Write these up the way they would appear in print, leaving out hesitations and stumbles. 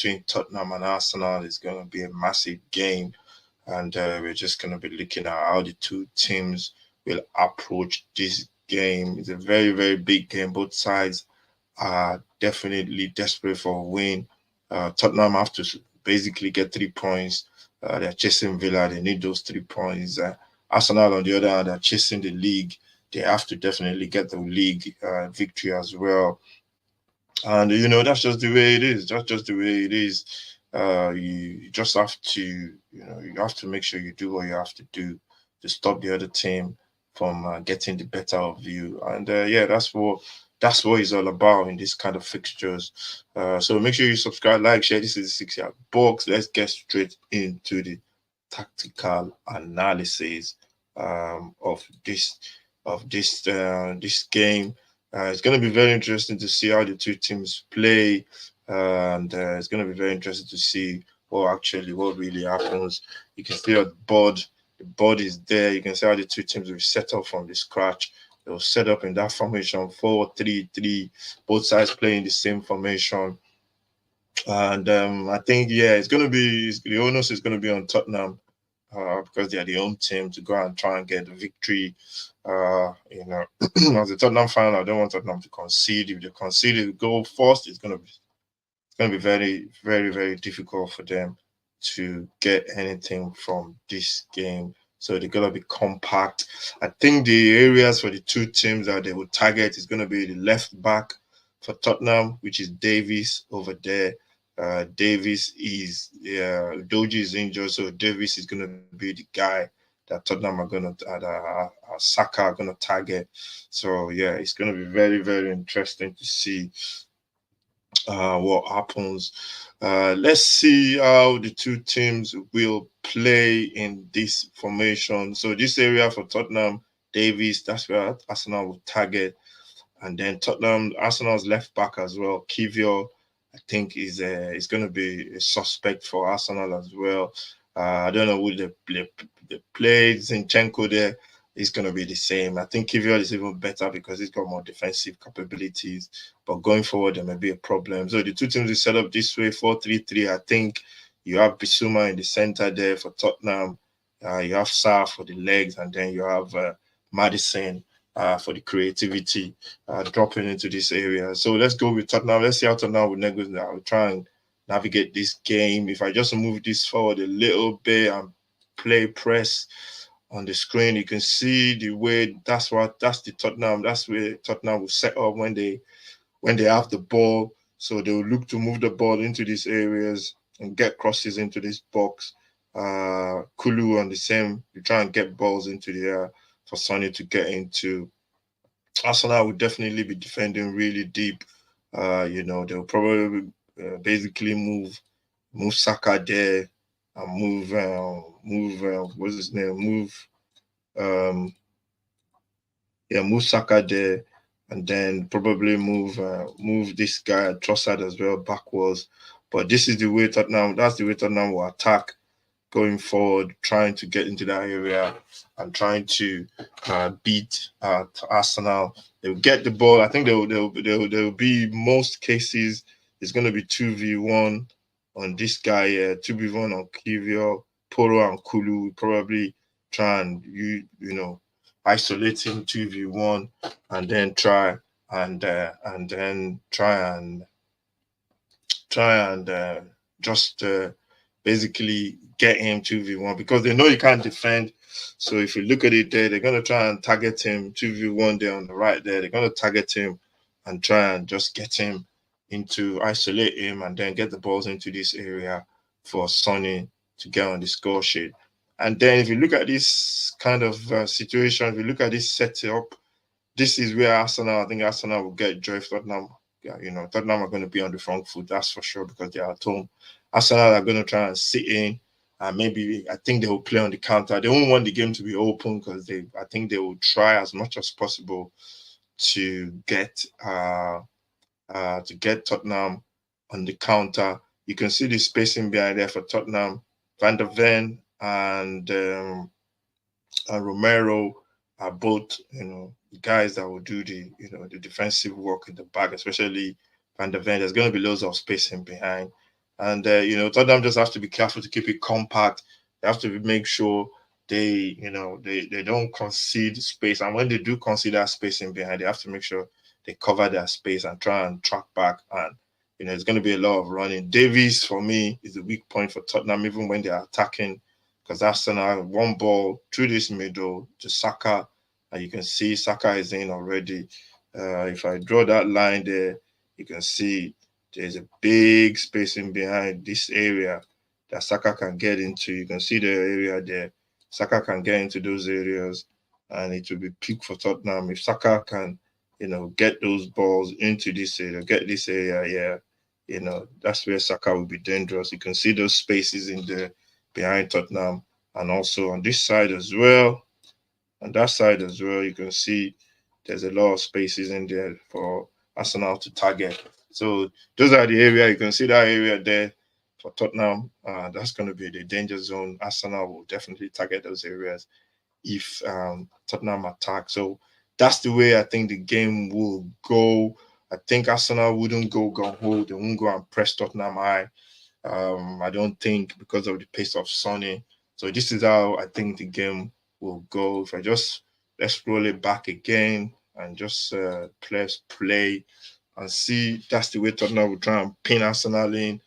between Tottenham and Arsenal is going to be a massive game, and we're just going to be looking at how the two teams will approach this game. It's a very, very big game. Both sides are definitely desperate for a win. Tottenham have to basically get 3 points. They're chasing Villa. They need those 3 points. Arsenal, on the other hand, are chasing the league. They have to definitely get the league victory as well. And that's just the way it is. That's just the way it is. You just have to, you have to make sure you do what you have to do to stop the other team from getting the better of you. And yeah, that's what it's all about in this kind of fixtures. So make sure you subscribe, like, share. This is the 6 yard box. Let's get straight into the tactical analysis of this game. It's going to be very interesting to see how the two teams play, and it's going to be very interesting to see what really happens. You can see the board is there. You can see how the two teams will set up from the scratch. They'll set up in that formation 4-3-3, both sides playing the same formation. And I think, yeah, it's going to be the onus is going to be on Tottenham because they are the home team to go and try and get the victory. As a Tottenham fan, I don't want Tottenham to concede. If they concede a goal first, it's going to be very, very, very difficult for them to get anything from this game. So they're going to be compact. I think the areas for the two teams that they will target is going to be the left back for Tottenham, which is Davies over there. Davies is Doji is injured, so Davies is going to be the guy that Tottenham are going to Saka are going to target. So yeah, it's going to be very, very interesting to see what happens. Let's see how the two teams will play in this formation. So this area for Tottenham, Davies, that's where Arsenal will target. And then Arsenal's left back as well, Kivior, I think is going to be a suspect for Arsenal as well. I don't know who they played. Zinchenko there is going to be the same. I think Kivior is even better because he's got more defensive capabilities. But going forward, there may be a problem. So the two teams are set up this way, 4-3-3. I think you have Bissouma in the center there for Tottenham. You have Sarr for the legs, and then you have Madison for the creativity dropping into this area. So let's go with Tottenham. Let's see how Tottenham will negotiate. I'll try and navigate this game. If I just move this forward a little bit and play press on the screen, you can see the way that's the Tottenham. That's where Tottenham will set up when they have the ball. So they will look to move the ball into these areas and get crosses into this box. Kulu on the same. You try and get balls into the air for Sonny to get into. Arsenal will definitely be defending really deep. They'll probably basically move Saka there and what's his name? Move Saka there, and then probably move this guy Trossard as well backwards. But this is the way Tottenham. That's the way Tottenham will attack going forward, trying to get into that area and trying to beat Arsenal. They'll get the ball. I think they'll be most cases. It's going to be 2v1 on this guy. 2v1 on Kivior, Poro, and Kulu. Probably try and isolate him 2v1, and then try and just basically get him 2v1 because they know he can't defend. So if you look at it there, they're going to try and target him 2v1 there on the right there. They're going to target him and try and just get him isolate him and then get the balls into this area for Sonny to get on the score sheet. And then if you look at this kind of situation, if you look at this setup, this is where I think Arsenal will get joy if Tottenham. Tottenham are going to be on the front foot, that's for sure, because they are at home. Arsenal are going to try and sit in, and maybe I think they will play on the counter. They won't want the game to be open because I think they will try as much as possible to get Tottenham on the counter. You can see the spacing behind there for Tottenham. Van der Ven and Romero are both, guys that will do the defensive work in the back, especially Van der Ven. There's going to be loads of spacing behind. And Tottenham just have to be careful to keep it compact. They have to make sure they don't concede space. And when they do concede that space in behind, they have to make sure they cover their space and try and track back. And it's going to be a lot of running. Davies for me is the weak point for Tottenham, even when they are attacking, because Arsenal one ball through this middle to Saka, and you can see Saka is in already. If I draw that line there, you can see there's a big space in behind this area that Saka can get into. You can see the area there. Saka can get into those areas, and it will be peak for Tottenham if Saka can, get those balls into this area, get this area. Yeah, that's where Saka will be dangerous. You can see those spaces in the behind Tottenham, and also on this side as well. On that side as well, you can see there's a lot of spaces in there for Arsenal to target. So those are the area. You can see that area there for Tottenham. That's going to be the danger zone. Arsenal will definitely target those areas if Tottenham attack. So that's the way I think the game will go. I think Arsenal wouldn't go gung ho. They won't go and press Tottenham high. I don't think because of the pace of Sonny. So this is how I think the game will go. If I just let's roll it back again and just play and see that's the way Tottenham will try and pin Arsenal in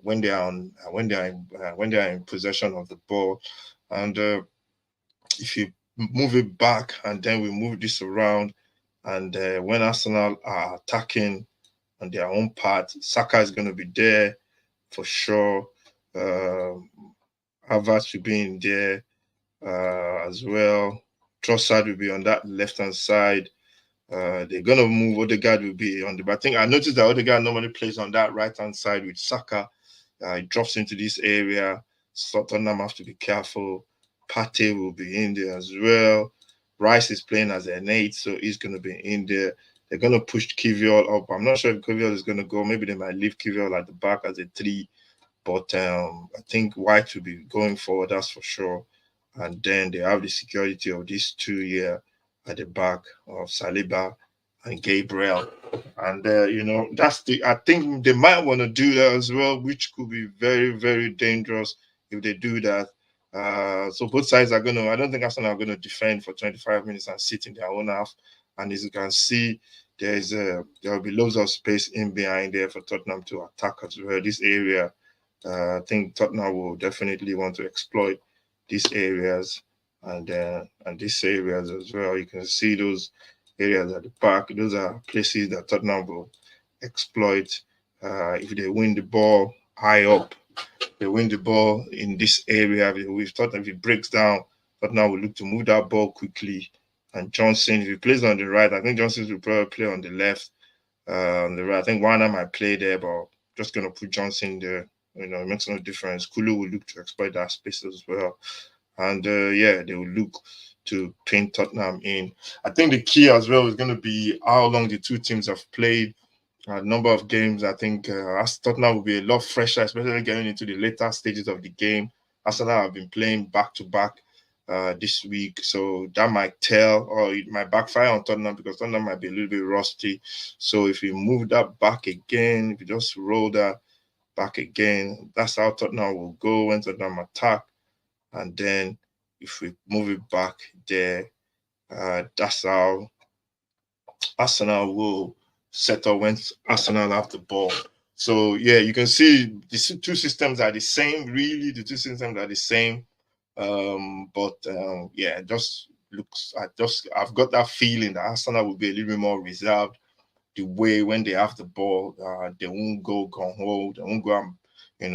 when they are on when they are in possession of the ball. And if you move it back and then we move this around, and when Arsenal are attacking on their own part, Saka is going to be there for sure. Havertz should be in there as well. Trossard will be on that left hand side. They're gonna move. Odegaard will be on the. But I think I noticed that Odegaard normally plays on that right hand side with Saka. He drops into this area. So Tottenham have to be careful. Partey will be in there as well. Rice is playing as an 8, so he's gonna be in there. They're gonna push Kivior up. I'm not sure if Kivior is gonna go. Maybe they might leave Kivior at the back as a 3. But I think White will be going forward, that's for sure. And then they have the security of these two here at the back of Saliba and Gabriel. And that's I think they might want to do that as well, which could be very, very dangerous if they do that. So both sides are gonna. I don't think Arsenal are gonna defend for 25 minutes and sit in their own half. And as you can see, there will be loads of space in behind there for Tottenham to attack as well. This area, I think Tottenham will definitely want to exploit these areas and these areas as well. You can see those areas at the back. Those are places that Tottenham will exploit if they win the ball high up. They win the ball in this area. We've thought if it breaks down, Tottenham will look to move that ball quickly. And Johnson, if he plays on the right, I think Johnson will probably play on the left. On the right, I think Warner might play there, but just gonna put Johnson there. It makes no difference. Kulu will look to exploit that space as well. And they will look to pin Tottenham in. I think the key as well is going to be how long the two teams have played. A number of games. I think Tottenham will be a lot fresher, especially getting into the later stages of the game. Arsenal have been playing back to back this week, so that might tell, or it might backfire on Tottenham because Tottenham might be a little bit rusty. So if you move that back again, if you just roll that back again, that's how Tottenham will go when Tottenham attack. And then if we move it back there, that's how Arsenal will set up when Arsenal have the ball. So yeah, you can see the two systems are the same. Really, the two systems are the same. But just looks. I've got that feeling that Arsenal will be a little bit more reserved. The way when they have the ball, they won't go gung ho. They won't go and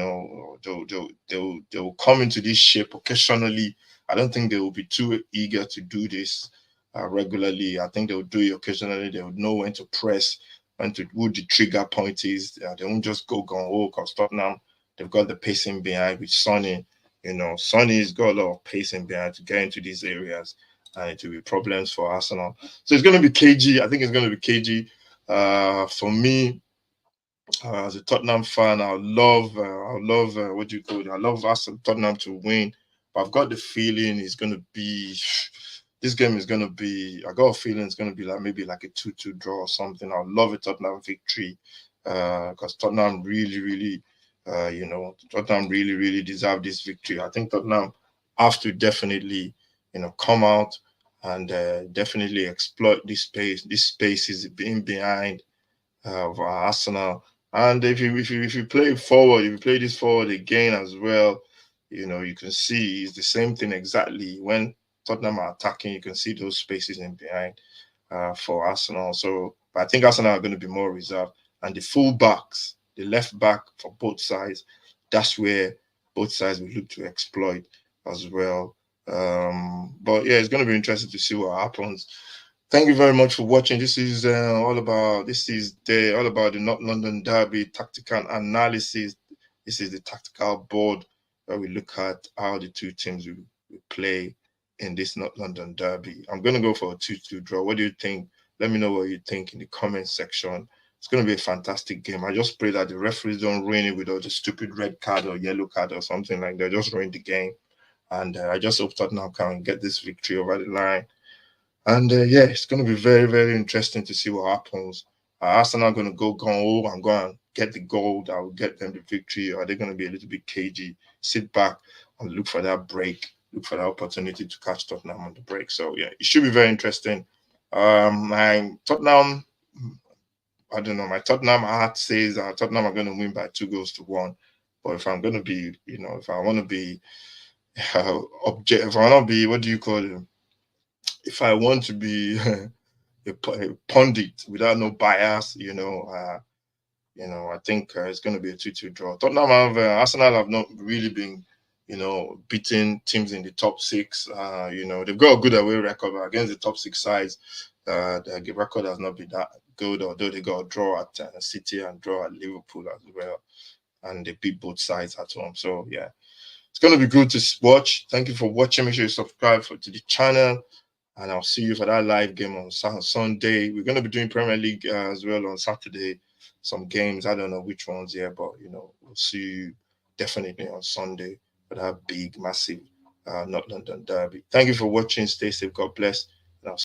they'll come into this shape occasionally. I don't think they will be too eager to do this regularly. I think they'll do it occasionally. They will know when to press, when to who the trigger point is. They won't just go gung ho because Tottenham they've got the pacing behind with Sonny. Sonny's got a lot of pacing behind to get into these areas, and it will be problems for Arsenal. So it's going to be KG. I think it's going to be KG. For me, as a Tottenham fan, I love what do you call it? I love Tottenham to win, but I've got the feeling it's going to be. This game is going to be. I got a feeling it's going to be like maybe like a 2-2 draw or something. I love a Tottenham victory because Tottenham really, really Tottenham really, really deserve this victory. I think Tottenham have to definitely, come out and definitely exploit this space. This space is being behind of Arsenal. And if you play forward, if you play this forward again as well, you can see it's the same thing exactly. When Tottenham are attacking, you can see those spaces in behind for Arsenal. So, but I think Arsenal are going to be more reserved. And the full backs, the left back for both sides, that's where both sides will look to exploit as well. But yeah, it's going to be interesting to see what happens. Thank you very much for watching. This is all about the North London Derby tactical analysis. This is the tactical board where we look at how the two teams will play in this North London Derby. I'm gonna go for a 2-2 draw. What do you think? Let me know what you think in the comment section. It's gonna be a fantastic game. I just pray that the referees don't ruin it with all the stupid red card or yellow card or something like that. Just ruin the game. And I just hope Tottenham can get this victory over the line. And yeah, it's going to be very, very interesting to see what happens. Arsenal are going to go gung ho and go and get the goal that will get them the victory. Or are they going to be a little bit cagey, sit back and look for that break, look for that opportunity to catch Tottenham on the break? So yeah, it should be very interesting. My Tottenham, I don't know, my Tottenham heart says Tottenham are going to win by 2 goals to 1. But if I'm going to be, if I want to be if I want to be, what do you call it? If I want to be a pundit without no bias, I think it's going to be a 2-2 draw. Tottenham Arsenal have not really been, beating teams in the top six. They've got a good away record but against the top six sides. The record has not been that good, although they got a draw at City and draw at Liverpool as well, and they beat both sides at home. So yeah, it's going to be good to watch. Thank you for watching. Make sure you subscribe to the channel. And I'll see you for that live game on Sunday. We're going to be doing Premier League as well on Saturday. Some games, I don't know which ones yet, but we'll see you definitely on Sunday for that big, massive North London derby. Thank you for watching. Stay safe. God bless.